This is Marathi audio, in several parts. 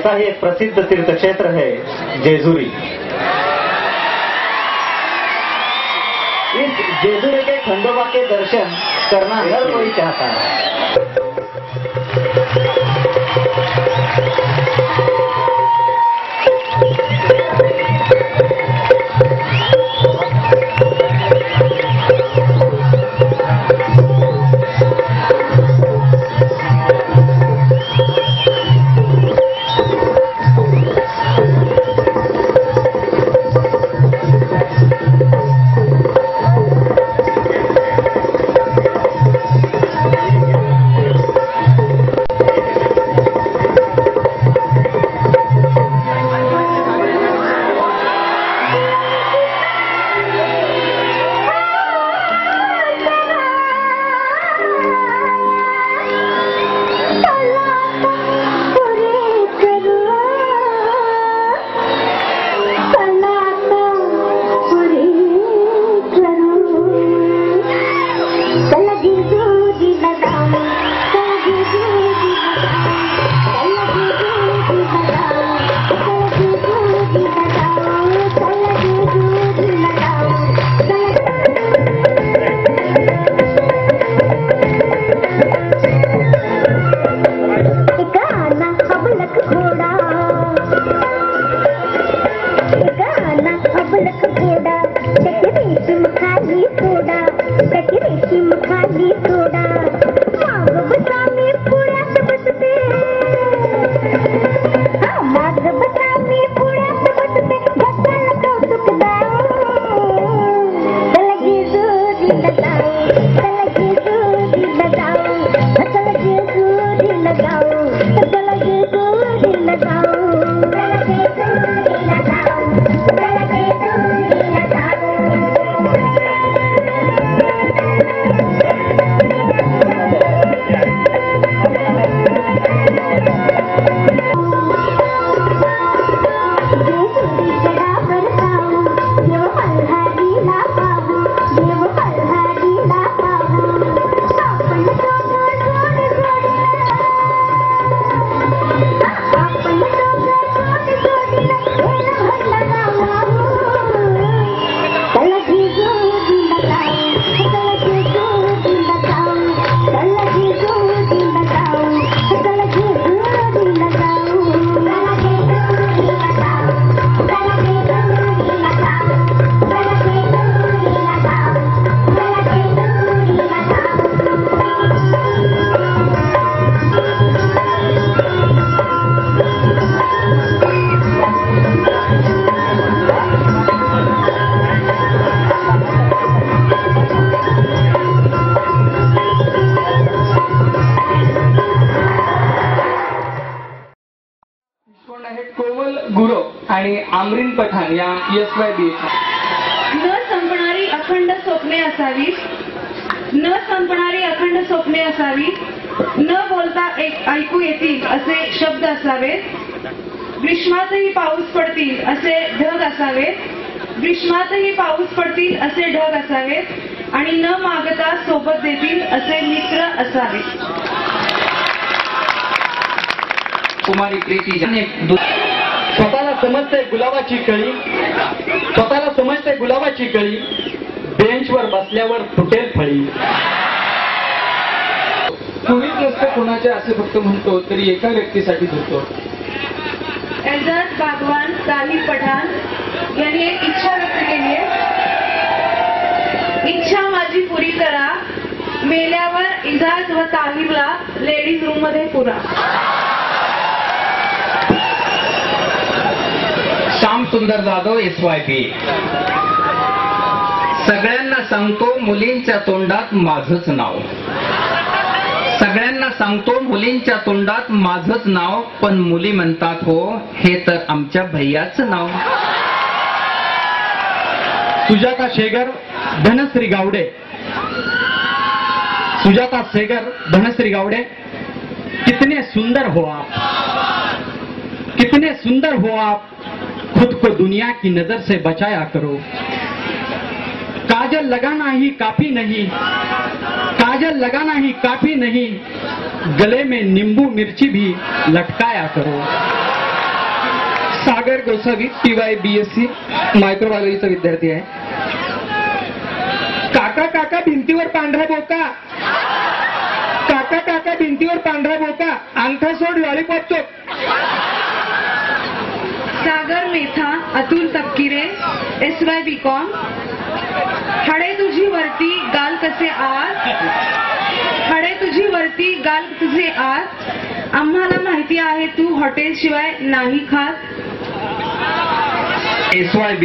ऐसा ही एक प्रसिद्ध तीर्थक्षेत्र है जेजुरी। इस जेजुरी के खंडोबा के दर्शन करना हर कोई चाहता है। आमरीन पठाण या SYB न संपणारी अखंड स्वप्ने असावी, न संपणारी अखंड स्वप्ने असावी, न बोलता ऐकू येतील असे शब्द असावेत, ग्रीष्मातही पाऊस पडतील असे ढग असावेत, ग्रीष्मातही पाऊस पडतील असे ढग असावेत आणि न मागता सोबत देतील असे मित्र असावेत। कुमारी प्रीती स्वतःला समजते गुलाबाची कळी, स्वतःला समजते गुलाबाची कळी, बेंचवर बसल्यावर फुटेल फळी। कुणीच नसतं कोणाचे असे फक्त म्हणतो तरी एका व्यक्तीसाठी धरतो। एल्जाज बागवान ताहिर पठाण यांनी एक इच्छा व्यक्त केली आहे। इच्छा माझी पुरी करा, मेल्यावर इजाज व ताहिरला लेडीज रूम मध्ये पुरा। श्याम सुंदर जाधव SYB सगळ्यांना सांगतो मुलींच्या तोंडात माझंच नाव, सगळ्यांना सांगतो मुलींच्या तोंडात माझंच नाव, पण मुली म्हणतात हो हे तर आमच्या भैयाचं नाव। सुजाता शेगर धनश्री गावडे, सुजाता शेगर धनश्री गावडे, कितने सुंदर हो आप, कितने सुंदर हो आप, खुद को दुनिया की नजर से बचाया करो। काजल लगाना ही काफी नहीं, काजल लगाना ही काफी नहीं, गले में नींबू मिर्ची भी लटकाया करो। सागर गोसावी TY BSc मायक्रोबायोलॉजीचा विद्यार्थी आहे. काका काका भिंतीवर पांढरा बोका, काका काका भिंतीवर पांढरा बोका, अंगठा सोड लॉलीपॉप चोप. सागर मेथा, अतुल तपकिरे, SY BCom. हडे तुझी वरती गाल कसे आत, हडे तुझी वरती गाल तुझे आत. आम्हाला माहिती आहे तू हॉटेल शिवाय नाही खात. SYB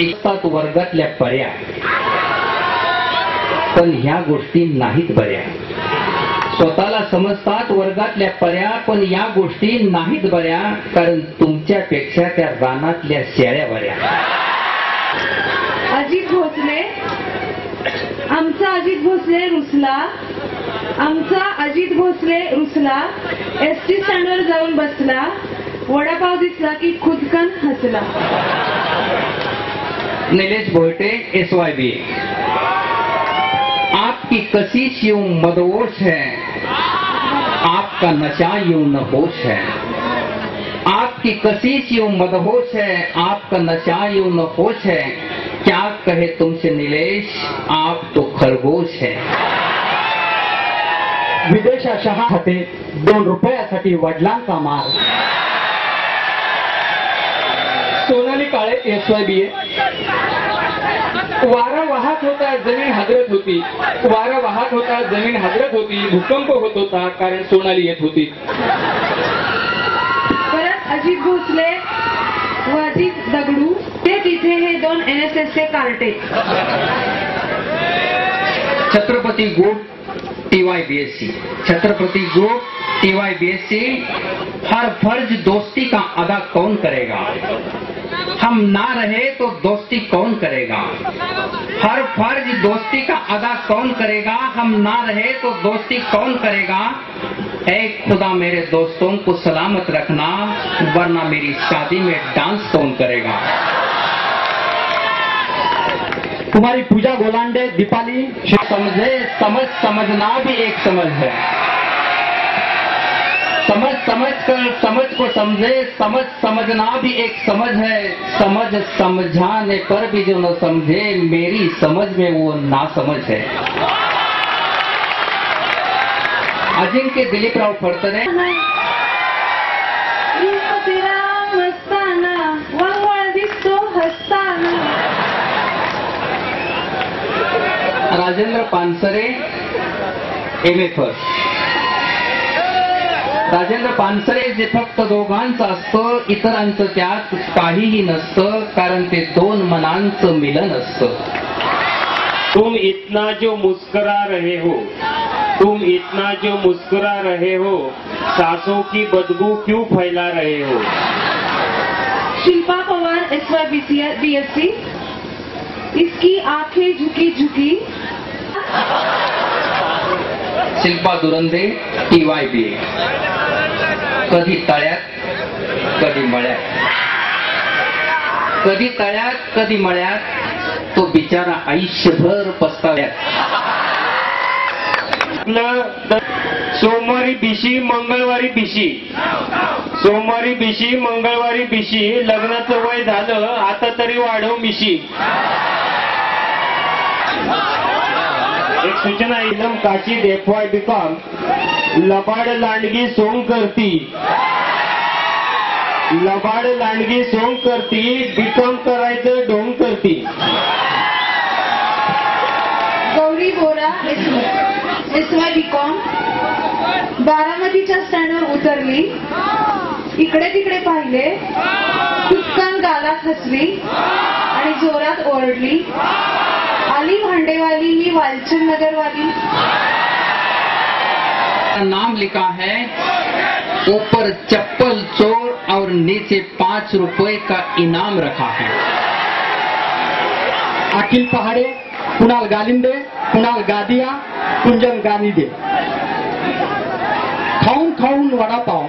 एकतात वर्गातल्या पर्या, पण ह्या गोष्टी नाहीत बऱ्या. स्वतःला समजतात वर्गातल्या पर्या, पण या गोष्टी नाहीत बऱ्या, कारण तुमच्यापेक्षा त्या रानातल्या शेळ्या बऱ्या. अजित भोसले, आमचा अजित भोसले रुसला, आमचा अजित भोसले रुसला. ST स्टँडवर जाऊन बसला, वडापाव दिसला की खुदकन हसला. निलेश भोयटे SYB. आपकी कशिश यूं मदहोश है, आपका नशा यूं नहोश है. आपकी कशिश यूं मदहोश है, आपका नशा यूं नहोश है. क्या कहे तुमसे निलेश, आप तो खरगोश है. विदेशाशहा खाते 2 रुपयासाठी वडिलांचा मार. सोनाली काळे SYB. वारा वाहत होता जमीन हादरत होती, वारा वाहत होता जमीन हादरत होती. भूकंप होत होता कारण सोनाली येत होती. परत अजित भोसले व अजित दगडू, ते तिथे हे 2 NSSचे कार्टे. Chhatrapati group TY BSc. Chhatrapati group TY BSc. हर फर्ज दोस्ती का अदा कौन करेगा, हम ना रहे तो दोस्ती कौन करेगा. हर फर्ज दोस्ती का अदा कौन करेगा, हम ना रहे तो दोस्ती कौन करेगा. ऐ खुदा मेरे दोस्तों को सलामत रखना, वरना मेरी शादी में डांस कौन करेगा. कुमारी पूजा गोलांडे, दीपाली. समझे समझ, समझना भी एक समझ है. समझ समझ कर समझ को समझे, समझ समझना भी एक समझ है. समझ समझाने पर भी जो न समझे, मेरी समझ में वो ना समझ है. अजिंक्य दिलीपराव फडतरे. मस्ताना वळवळ दिसतो हसताना. Rajendra Pansare MA first. राजेंद्र पानसरे जे फक्त दोघांचं असतं, इतरांचं त्यात काहीही नसतं, कारण ते 2 मनांचं मिलन असतं. तुम इतना जो मुस्कुरा रहे हो, तुम इतना जो मुस्कुरा रहे हो, सांसों की बदबू क्यों फैला रहे हो. Shilpa Pawar SY BSc. इसकी आंखें झुकी झुकी. Shilpa दुरंदे TY BA. कधी तळ्यात कधी मळ्यात, कधी तळ्यात कधी मळ्यात, तो बिचारा आयुष्यभर पस्ताव्यात. सोमवारी बिशी मंगळवारी बिशी, सोमवारी बिशी मंगळवारी बिशी. लग्नाचं वय झालं आता तरी वाढव मिशी. एक सूचना इलम काशी FY BCom. लबाड लांडगी सोंग करती, लबाड लांडगी सोंग करती, BCom करायचं ढोंग करती. गौरी बोरा SY BCom. बारामतीच्या स्टँडवर उतरली, इकडे तिकडे पाहिले, खुदकन गालात हसली आणि जोरात ओरडली. आली भांडेवाली मी वालचंद नगरवाली. नाम लिखा है ऊपर चप्पल चोर और नीचे 5 रुपए का इनाम रखा है. अखिल पहाडे, कुणाल गालिंदे, कुणाल गादिया, कुंजन गानिदे. खाऊन खाऊन वडापाव,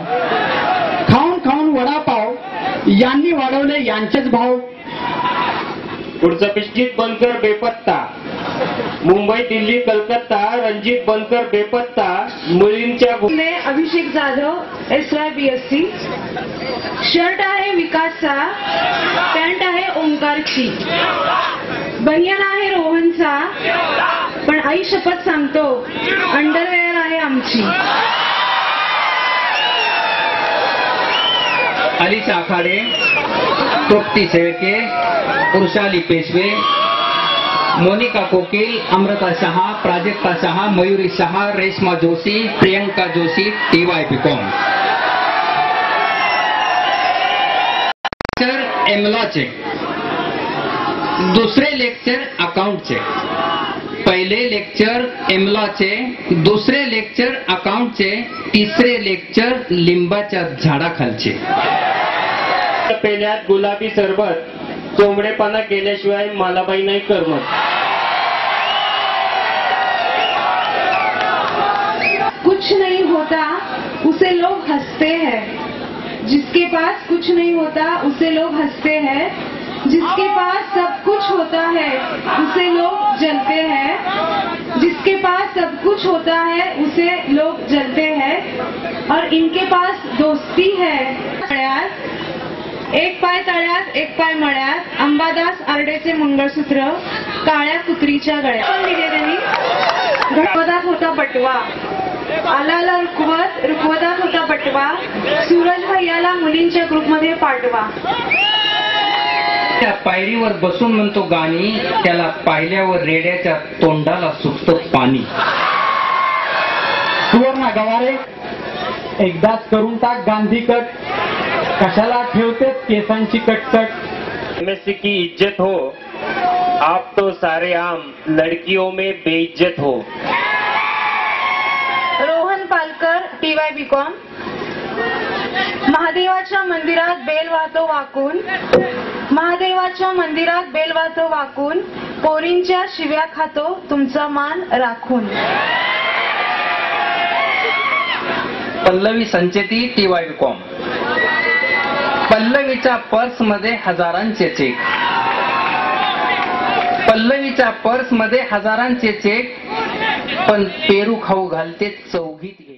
खाऊन खाऊन वडापाव, यांनी वाढवले यांचेच भाव. पुढचं पिष्टीत बंद कर बेपत्ता. मुंबई दिल्ली कलकत्ता रणजित बनकर बेपत्ता मुलींच्या ने अभिषेक जाधव SYBSC. शर्ट आहे विकासचा, पॅन्ट आहे ओंकारची, बनियान आहे रोहनचा, पण आई शपथ सांगतो अंडरवेअर आहे आमची. Alisha Akhade, Trupti Shelke, Vrushali Peshwe, Monika Kokil, Amruta Shah, Prajakta Shah, Mayuri Shah, Reshma Joshi, Priyanka Joshi, TY BCom. Lecture एमलॉचे, दुसरे लेक्चर अकाउंटचे. पहिले लेक्चर एमलॉचे, दुसरे लेक्चर अकाउंटचे, तिसरे लेक्चर लिंबाच्या झाडाखालचे. पेल्यात गुलाबी सरबत, चोंबडेपणा केल्याशिवाय मालाबाई नाही करमत. कुछ नहीं होता उसे लोग हंसते हैं, जिसके पास कुछ नहीं होता उसे लोग हंसते हैं, जिसके पास सब कुछ होता है उसे लोग जलते हैं, जिसके पास सब कुछ होता है उसे लोग जलते हैं, और इनके पास दोस्ती है. एक पाय तळ्यात एक पाय मळ्यात, अंबादास आर्डेचे मंगळसूत्र काळ्या कुत्रीच्या गळ्यात. पण दिले त्यांनी. रुक्वदात होता बटवा, आलाला रुकवत, रुकवदात होता बटवा, सूरज भैयाला मुलींच्या ग्रुपमध्ये पाठवा. त्या पायरीवर बसून म्हणतो गाणी, त्याला पाहिल्यावर रेड्याच्या तोंडाला सुटतं पाणी. सुवर्णा गवारे, एकदाच करून टाक गांधी कट, कशाला ठेवते केसांची कटकट. MSc की इज्जत हो, आप तो सारे आम लड़कियों में बेइज्जत हो. Rohan Palkar TY BCom. महादेवाच्या मंदिरात बेल वाहतो वाकून, महादेवाच्या मंदिरात बेल वाहतो वाकून, पोरींच्या शिव्या खातो तुमचा मान राखून. Pallavi Sancheti TY BCom. पल्लवीच्या पर्समध्ये हजारांचे चेक, पल्लवीच्या पर्समध्ये हजारांचे चेक, पण पेरू खाऊ घालते चौघीत.